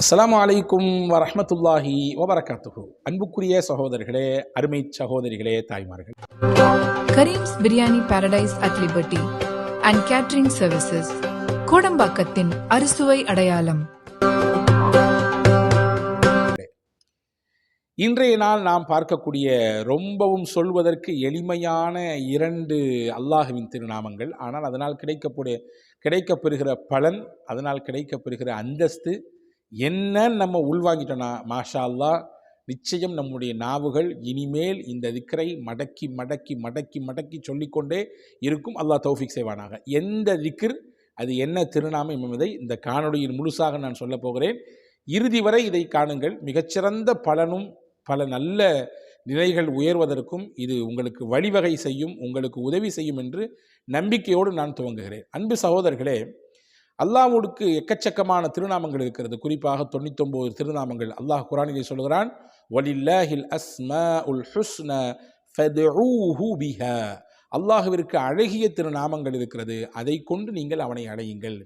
அஸ்ஸலாமு அலைக்கும் வரஹ்மத்துல்லாஹி வபரகாத்துஹு. அன்புக்குரிய சகோதரர்களே, அருமை சகோதரிகளே, தாய்மார்கள், Karim's biryani paradise at liberty and catering services, கோடம்பாக்கத்தின் அறுசுவை அடையாளம். இன்றைய நாள் நாம் பார்க்கக்கூடிய ரொம்பவும் சொல்வதற்கு எளிமையான இரண்டு அல்லாஹுவின் திருநாமங்கள். ஆனால் அதனால் கிடைக்கப்பெறுகிற பலன், அதனால் கிடைக்கப்பெறுகிற அந்தஸ்து என்ன நம்ம உள்வாங்கிட்டோன்னா, மாஷா அல்லாஹ், நிச்சயம் நம்முடைய நாவுகள் இனிமேல் இந்த திக்ரை மடக்கி மடக்கி மடக்கி மடக்கி சொல்லிக்கொண்டே இருக்கும். அல்லாஹ் தௌஃபீக் செய்வானாக. எந்த திக்ர், அது என்ன திருநாமம் என்பதை இந்த காணொளியின் முழுசாக நான் சொல்ல போகிறேன். இறுதி வரை இதை காணுங்கள். மிகச்சிறந்த பலனும் பல நல்ல நிலைகள் உயர்வதற்கும் இது உங்களுக்கு வழிவகை செய்யும், உங்களுக்கு உதவி செய்யும் என்று நம்பிக்கையோடு நான் துவங்குகிறேன். அன்பு சகோதரர்களே, அல்லாஹ்வுக்கு எக்கச்சக்கமான திருநாமங்கள் இருக்கிறது. குறிப்பாக 99 திருநாமங்கள் அல்லாஹ் குர்ஆனிலே சொல்கிறான், வலில்லாஹில் அஸ்மாஉல் ஹுஸ்ன ஃபதுஊஹு பிஹா. அல்லாஹ்விற்கு அழகிய திருநாமங்கள் இருக்கிறது, அதை கொண்டு நீங்கள் அவனை அழையுங்கள்.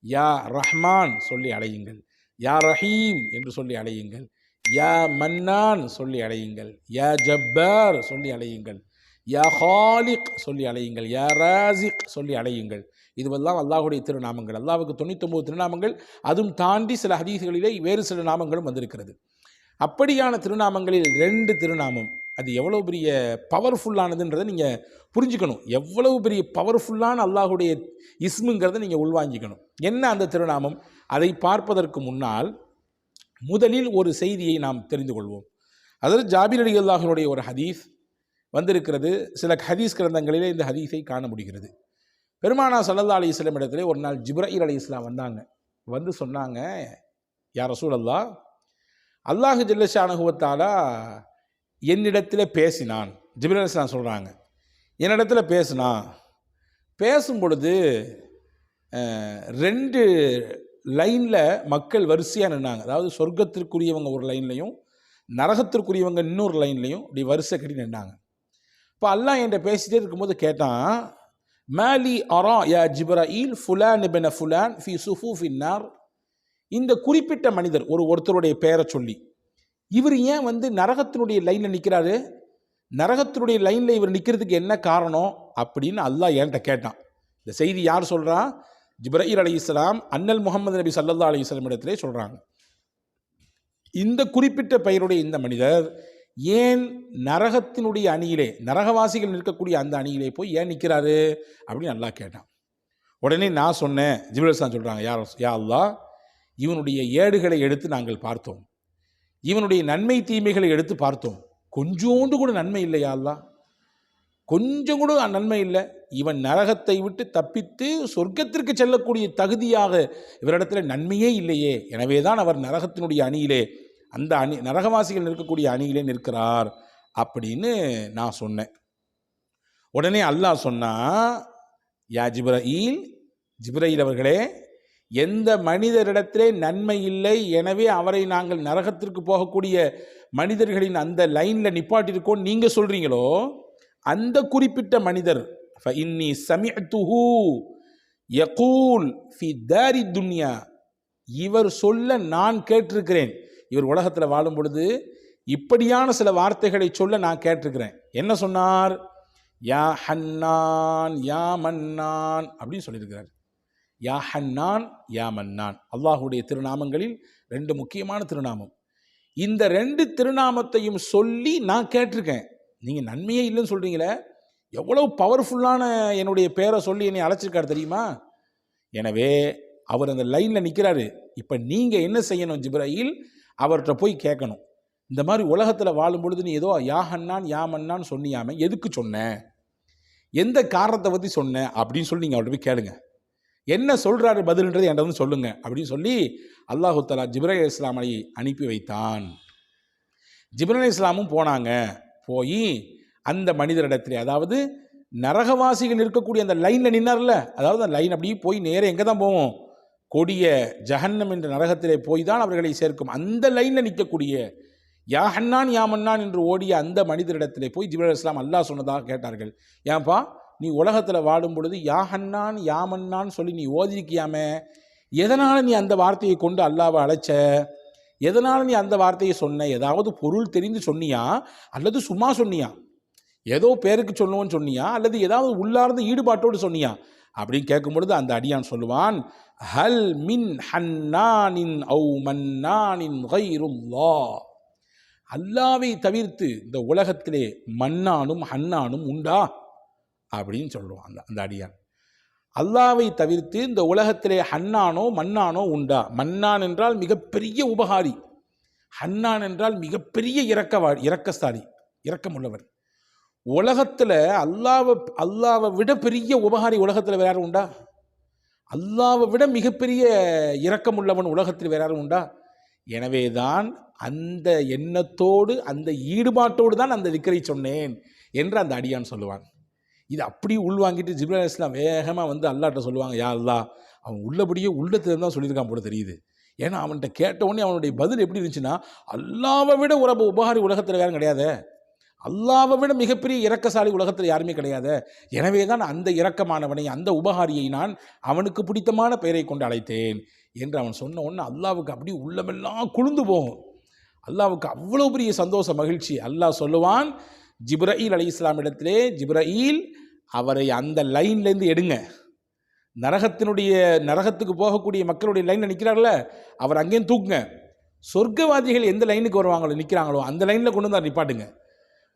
யா ரஹ்மான் சொல்லி அழையுங்கள், யா ரஹீம் என்று சொல்லி அழையுங்கள், யா மன்னான் சொல்லி அழையுங்கள், யா ஜப்பார் சொல்லி அழையுங்கள், யா ஹாலிக் சொல்லி அழையுங்கள், யா ராசிக் சொல்லி அழையுங்கள். இதுவெல்லாம் அல்லாஹுடைய திருநாமங்கள். அல்லாஹ்வுக்கு 99 திருநாமங்கள். அதுவும் தாண்டி சில ஹதீஸ்களிலே வேறு சில நாமங்களும் வந்திருக்கிறது. அப்படியான திருநாமங்களில் 2 திருநாமம், அது எவ்வளோ பெரிய பவர்ஃபுல்லானதுன்றதை நீங்கள் புரிஞ்சுக்கணும். எவ்வளவு பெரிய பவர்ஃபுல்லான அல்லாஹுடைய இஸ்முங்கிறத நீங்கள் உள்வாங்கிக்கணும். என்ன அந்த திருநாமம்? அதை பார்ப்பதற்கு முன்னால் முதலில் ஒரு செய்தியை நாம் தெரிந்து கொள்வோம். அதாவது ஜாபிர் ரலியல்லாஹுடைய ஒரு ஹதீஸ் வந்திருக்கிறது. சில ஹதீஸ் கிரந்தங்களிலே இந்த ஹதீஸை காண முடிகிறது. பெருமானார் ஸல்லல்லாஹு அலைஹி வஸல்லம் இடத்திலே ஒரு நாள் ஜிப்ரீல் அலைஹிஸ்ஸலாம் வந்தாங்க. வந்து சொன்னாங்க, யா ரசூலல்லாஹ், அல்லாஹ் ஜல்ல ஷானஹு வ தஆலா என்னிடத்தில் பேசினான். ஜிப்ரீல் அலைஹிஸ்ஸலாம் சொல்கிறாங்க, என்னிடத்தில் பேசினான். பேசும் பொழுது 2 லைனில் மக்கள் வரிசையாக நின்னாங்க. அதாவது சொர்க்கத்திற்குரியவங்க ஒரு லைன்லையும் நரகத்திற்குரியவங்க இன்னொரு லைன்லையும் இப்படி வரிசை கட்டி நின்னாங்க. இப்போ அல்லாஹ் என்கிட்ட பேசிட்டே இருக்கும்போது கேட்டான், மாலி அரா யா ஜிப்ரீல் ஃபுலான் இப்ன ஃபுலான் ஃபி சுஃபூஃபின் நார். இந்த குறிப்பிட்ட மனிதர், ஒருத்தருடைய பெயரை சொல்லி, இவர் ஏன் நரகத்தினுடைய லைனில் நிற்கிறாரு? நரகத்தினுடைய லைனில் இவர் நிற்கிறதுக்கு என்ன காரணம் அப்படின்னு அல்லாஹ் என்கிட்ட கேட்டான். இந்த செய்தி யார் சொல்கிறா? ஜிப்ரீல் அலைஹிஸ்ஸலாம் அன்னல் முஹம்மது நபி ஸல்லல்லாஹு அலைஹி வஸல்லம் இடத்திலே சொல்கிறாங்க. இந்த குறிப்பிட்ட பெயருடைய இந்த மனிதர் ஏன் நரகத்தினுடைய அணியிலே, நரகவாசிகள் நிற்கக்கூடிய அந்த அணியிலே போய் ஏன் நிற்கிறாரு அப்படின்னு அல்லாஹ் கேட்டான். உடனே நான் சொன்னேன், ஜிப்ரீல் அலைஹிஸ்ஸலாம் சொல்கிறாங்க, யா அல்லாஹ், இவனுடைய ஏடுகளை எடுத்து நாங்கள் பார்த்தோம், இவனுடைய நன்மை தீமைகளை எடுத்து பார்த்தோம், கொஞ்சோண்டு கூட நன்மை இல்லை யா அல்லாஹ், கொஞ்சம் கூட நன்மை இல்லை. இவன் நரகத்தை விட்டு தப்பித்து சொர்க்கத்திற்கு செல்லக்கூடிய தகுதியாக இவரிடத்தில் நன்மையே இல்லையே, எனவே தான் அவர் நரகத்தினுடைய அணியிலே, அந்த அணி நரகவாசிகள் நிற்கக்கூடிய அணியிலே நிற்கிறார் அப்படின்னு நான் சொன்னேன். உடனே அல்லாஹ் சொன்னா, யா ஜிப்ரீல், ஜிப்ரீல் அவர்களே, எந்த மனிதரிடத்திலே நன்மை இல்லை, எனவே அவரை நாங்கள் நரகத்திற்கு போகக்கூடிய மனிதர்களின் அந்த லைனில் நிப்பாட்டியிருக்கோம் நீங்கள் சொல்கிறீங்களோ, அந்த குறிப்பிட்ட மனிதர் ஃபஇன்னி சமிஅத்துஹு யகூல் ஃபி தாரி துன்யா, இவர் சொல்ல நான் கேட்டிருக்கிறேன். இவர் உலகத்தில் வாழும் பொழுது இப்படியான சில வார்த்தைகளை சொல்ல நான் கேட்டிருக்கிறேன். என்ன சொன்னார்? யா ஹன்னான் யா மன்னான் அப்படின்னு சொல்லியிருக்கிறார். யா ஹன்னான் யா மன்னான் அல்லாஹுடைய திருநாமங்களில் 2 முக்கியமான திருநாமம். இந்த 2 திருநாமத்தையும் சொல்லி நான் கேட்டிருக்கேன். நீங்கள் நன்மையே இல்லைன்னு சொல்கிறீங்களே, எவ்வளவு பவர்ஃபுல்லான என்னுடைய பேரை சொல்லி என்னை அழைச்சிருக்காரு தெரியுமா? எனவே அவர் அந்த லைனில் நிற்கிறாரு. இப்போ நீங்கள் என்ன செய்யணும் ஜிப்ரீல்? அவர்கிட்ட போய் கேட்கணும், இந்த மாதிரி உலகத்தில் வாழும் பொழுது நீ ஏதோ யா ஹன்னான் யா மன்னான் சொன்னியாமே, எதுக்கு சொன்ன, எந்த காரணத்தை பற்றி சொன்ன அப்படின்னு சொல்லி நீங்கள் அவர்கிட்ட போய் கேளுங்க. என்ன சொல்கிறாரு பதில்ன்றது என்கிட்ட சொல்லுங்க அப்படின்னு சொல்லி அல்லாஹு தஆலா ஜிப்ரீல் அலைஹிஸ்ஸலாமை அனுப்பி வைத்தான். ஜிப்ரீல் அலைஹிஸ்ஸலாமும் போனாங்க. போய் அந்த மனிதரிடத்திலே, அதாவது நரகவாசிகள் இருக்கக்கூடிய அந்த லைனில் நின்னார்ல, அதாவது அந்த லைன் அப்படியே போய் நேரே எங்கே தான் போவோம்? கொடிய ஜஹன்னம் என்ற நரகத்திலே போய் தான் அவர்களை சேர்க்கும். அந்த லைனில் நிற்கக்கூடிய யா ஹன்னான் யா மன்னான் என்று ஓடிய அந்த மனிதரிடத்திலே போய் ஜிப்ரீல் அலைஹிஸ்ஸலாம் அல்லாஹ் சொன்னதாக கேட்டார்கள். ஏன்பா, நீ உலகத்தில் வாடும் பொழுது யா ஹன்னான் யா மன்னான் சொல்லி நீ ஓதிருக்கியாமே, எதனால் நீ அந்த வார்த்தையை கொண்டு அல்லாவை அழைச்ச எதனால் நீ அந்த வார்த்தையை சொன்ன? ஏதாவது பொருள் தெரிந்து சொன்னியா அல்லது சும்மா சொன்னியா? ஏதோ பேருக்கு சொல்லுவோன்னு சொன்னியா அல்லது ஏதாவது உள்ளார்ந்த ஈடுபாட்டோடு சொன்னியா அப்படின்னு கேட்கும் பொழுது அந்த அடியான் சொல்லுவான், ஹல் மின் ஹன்னானின் ஔ மன்னானின் கைருல்லாஹ், அல்லாவை தவிர்த்து இந்த உலகத்திலே மன்னானும் ஹன்னானும் உண்டா அப்படின்னு சொல்லுவான் அந்த அடியான். அல்லாவை தவிர்த்து இந்த உலகத்திலே ஹன்னானோ மன்னானோ உண்டா? மன்னான் என்றால் மிகப்பெரிய உபகாரி, ஹன்னான் என்றால் மிகப்பெரிய இரக்கசாலி, இரக்கமுள்ளவர். உலகத்தில் அல்லாவை விட பெரிய உபகாரி உலகத்தில் வேற உண்டா? அல்லாவை விட மிகப்பெரிய இரக்கமுள்ளவன் உலகத்தில் வேற யாரும் உண்டா? எனவே தான் அந்த எண்ணத்தோடு அந்த ஈடுபாட்டோடு தான் அந்த திக்ரை சொன்னேன் என்று அந்த அடியான் சொல்லுவான். இது அப்படி உள்வாங்கிட்டு ஜிப்ரீல் அலைஹிஸ்ஸலாம் வேகமாக வந்து அல்லாஹ்ட்ட சொல்லுவாங்க, யா அல்லாஹ், அவன் உள்ளபடியே உள்ளத்தில் தான் சொல்லியிருக்கான் போல தெரியுது. ஏன்னா அவன்கிட்ட கேட்ட உடனே அவனுடைய பதில் எப்படி இருந்துச்சுன்னா, அல்லாவை விட ஒரு உபகாரி உலகத்தில் யாரும் கிடையாது, அல்லாவை விட மிகப்பெரிய இரக்கசாலி உலகத்தில் யாருமே கிடையாது. எனவே தான் அந்த இரக்கமானவனை, அந்த உபகாரியை நான் அவனுக்கு பிடித்தமான பெயரை கொண்டு அழைத்தேன் என்று அவன் சொன்ன உடனே அல்லாவுக்கு அப்படி உள்ளமெல்லாம் குளிர்ந்து போகும். அல்லாவுக்கு அவ்வளோ பெரிய சந்தோஷ மகிழ்ச்சி. அல்லாஹ் சொல்லுவான் ஜிப்ரீல் அலைஹிஸ்ஸலாம் இடத்திலே, ஜிப்ரீல் அவரை அந்த லைன்லேருந்து எடுங்க, நரகத்துக்கு போகக்கூடிய மக்களுடைய லைனில் நிற்கிறார்ல, அவர் அங்கேயும் தூக்குங்க. சொர்க்கவாதிகள் எந்த லைனுக்கு வருவாங்களோ நிற்கிறாங்களோ அந்த லைனில் கொண்டு வந்து நிப்பாட்டுங்க.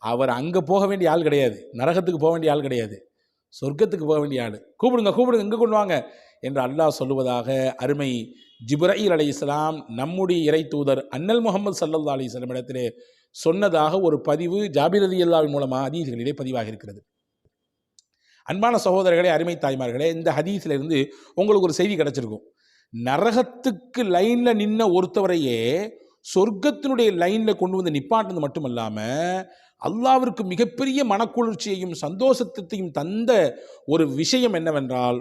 அவர் அங்கே போக வேண்டிய ஆள் கிடையாது, நரகத்துக்கு போக வேண்டிய ஆள் கிடையாது, சொர்க்கத்துக்கு போக வேண்டிய ஆள். கூப்பிடுங்க இங்கே கொண்டு வாங்க என்று அல்லாஹ் சொல்லுவதாக அருமை ஜிப்ரீல் அலைஹிஸ்ஸலாம் நம்முடைய இறை தூதர் அன்னல் முஹம்மது ஸல்லல்லாஹு அலைஹி வஸல்லம் இடத்திலே சொன்னதாக ஒரு பதிவு ஜாபிர் ரலியல்லாஹு மூலமாக ஹதீஸ்களிலே பதிவாக இருக்கிறது. அன்பான சகோதரர்களே, அருமை தாய்மார்களே, இந்த ஹதீஸிலிருந்து உங்களுக்கு ஒரு செய்தி கிடைச்சிருக்கும். நரகத்துக்கு லைனில் நின்ன ஒருத்தவரையே சொர்க்கத்தினுடைய லைனில் கொண்டு வந்து நிப்பாட்டினது மட்டுமல்லாமல் அல்லாவிற்கு மிகப்பெரிய மனக்குளிர்ச்சியையும் சந்தோஷத்தையும் தந்த ஒரு விஷயம் என்னவென்றால்,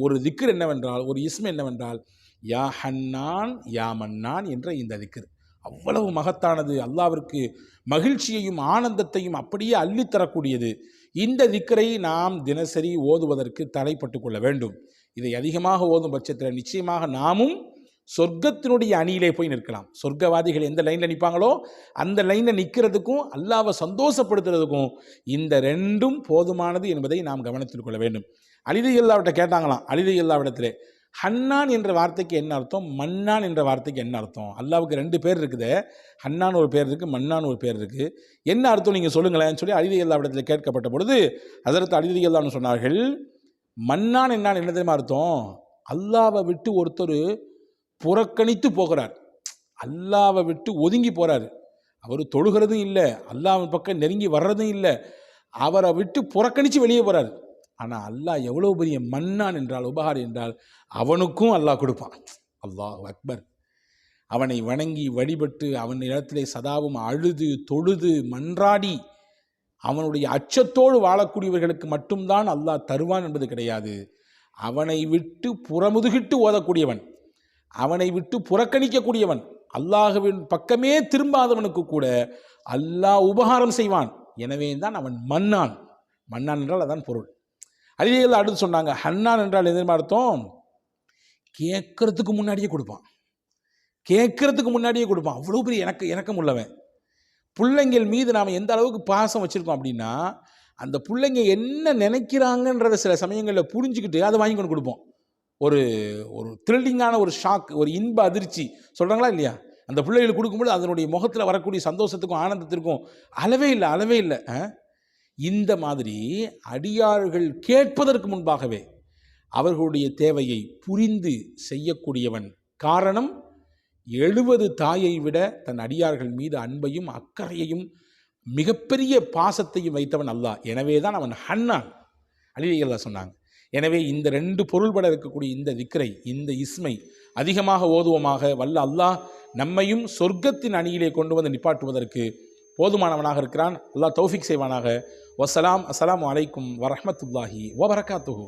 ஒரு திக்ர் என்னவென்றால், ஒரு இஸ்ம் என்னவென்றால், யா ஹன்னான் யா மன்னான் என்ற இந்த திக்ர் அவ்வளவு மகத்தானது, அல்லாவிற்கு மகிழ்ச்சியையும் ஆனந்தத்தையும் அப்படியே அள்ளித்தரக்கூடியது. இந்த திக்ரை நாம் தினசரி ஓதுவதற்கு தலைப்பட்டு கொள்ள வேண்டும். இதை அதிகமாக ஓதும் பட்சத்தில் நிச்சயமாக நாமும் சொர்க்கத்தினுடைய அணியிலே போய் நிற்கலாம். சொர்க்கவாதிகள் எந்த லைனில் நிற்பாங்களோ அந்த லைனில் நிற்கிறதுக்கும் அல்லாவை சந்தோஷப்படுத்துறதுக்கும் இந்த ரெண்டும் போதுமானது என்பதை நாம் கவனத்தில் கொள்ள வேண்டும். அலி ரலியல்லாஹு கேட்டாங்களாம், அலி ரலியல்லாஹு ஹன்னான் என்ற வார்த்தைக்கு என்ன அர்த்தம், மன்னான் என்ற வார்த்தைக்கு என்ன அர்த்தம்? அல்லாவுக்கு 2 பேர் இருக்குது, ஹன்னான் ஒரு பேர் இருக்குது, மன்னான் ஒரு பேர் இருக்குது, என்ன அர்த்தம் நீங்கள் சொல்லுங்களேன்னு சொல்லி அலி ரலியல்லாஹு கேட்கப்பட்ட பொழுது ஹஸரத் அலி ரலியல்லாஹு சொன்னார்கள், மன்னான் என்னால் என்ன தெரியுமா அர்த்தம்? அல்லாவை விட்டு ஒருத்தர் புறக்கணித்து போகிறார், அல்லாவை விட்டு ஒதுங்கி போகிறார், அவர் தொழுகிறதும் இல்லை, அல்லாஹ்வின் பக்கம் நெருங்கி வர்றதும் இல்லை, அவரை விட்டு புறக்கணித்து வெளியே போகிறார். ஆனால் அல்லாஹ் எவ்வளோ பெரிய மன்னான் என்றால், உபகாரி என்றால், அவனுக்கும் அல்லாஹ் கொடுப்பான். அல்லாஹ் அக்பர். அவனை வணங்கி வழிபட்டு அவன் இடத்திலே சதாவும் அழுது தொழுது மன்றாடி அவனுடைய அச்சத்தோடு வாழக்கூடியவர்களுக்கு மட்டும்தான் அல்லாஹ் தருவான் என்பது கிடையாது. அவனை விட்டு புறமுதுகிட்டு ஓதக்கூடியவன், அவனை விட்டு புறக்கணிக்கக்கூடியவன், அல்லாஹ்வின் பக்கமே திரும்பாதவனுக்கு கூட அல்லாஹ் உபகாரம் செய்வான். எனவே தான் அவன் மன்னான். மன்னான் என்றால் அதான் பொருள். அலிகள் அடுத்து சொன்னாங்க, ஹன்னான் என்றால் எதிர்மா அர்த்தம்? கேட்கறதுக்கு முன்னாடியே கொடுப்பான், கேட்கறதுக்கு முன்னாடியே கொடுப்பான். அவ்வளோ பெரிய இணக்கம் உள்ளவன். பிள்ளைங்கள் மீது நாம் எந்த அளவுக்கு பாசம் வச்சுருக்கோம் அப்படின்னா, அந்த பிள்ளைங்க என்ன நினைக்கிறாங்கன்றத சில சமயங்களில் புரிஞ்சுக்கிட்டு அதை வாங்கி கொண்டு கொடுப்போம். ஒரு த்ரில்லிங்கான ஒரு ஷாக், ஒரு இன்ப அதிர்ச்சி சொல்கிறாங்களா இல்லையா? அந்த பிள்ளைகளுக்கு கொடுக்கும்போது அதனுடைய முகத்தில் வரக்கூடிய சந்தோஷத்துக்கும் ஆனந்தத்திற்கும் அளவே இல்லை. இந்த மாதிரி அடியார்கள் கேட்பதற்கு முன்பாகவே அவர்களுடைய தேவையை புரிந்து செய்யக்கூடியவன். காரணம், 70 தாயை விட தன் அடியார்கள் மீது அன்பையும் அக்கறையையும் மிகப்பெரிய பாசத்தையும் வைத்தவன் அல்லாஹ். எனவே தான் அவன் ஹன்னான். அலி ரலியல்லாஹு சொன்னாங்க. எனவே இந்த 2 பொருள்பட இருக்கக்கூடிய இந்த திக்ரை, இந்த இஸ்மை அதிகமாக ஓதுவோமாக. வல்ல அல்லாஹ் நம்மையும் சொர்க்கத்தின் அணியிலே கொண்டு வந்து நிப்பாட்டுவதற்கு போதுமானவனாக இருக்கிறான். அல்லாஹ் தௌஃபீக் செய்வானாக. வஸ்ஸலாம். அஸ்ஸலாமு அலைக்கும் வரஹ்மத்துல்லாஹி வபரகாத்துஹு.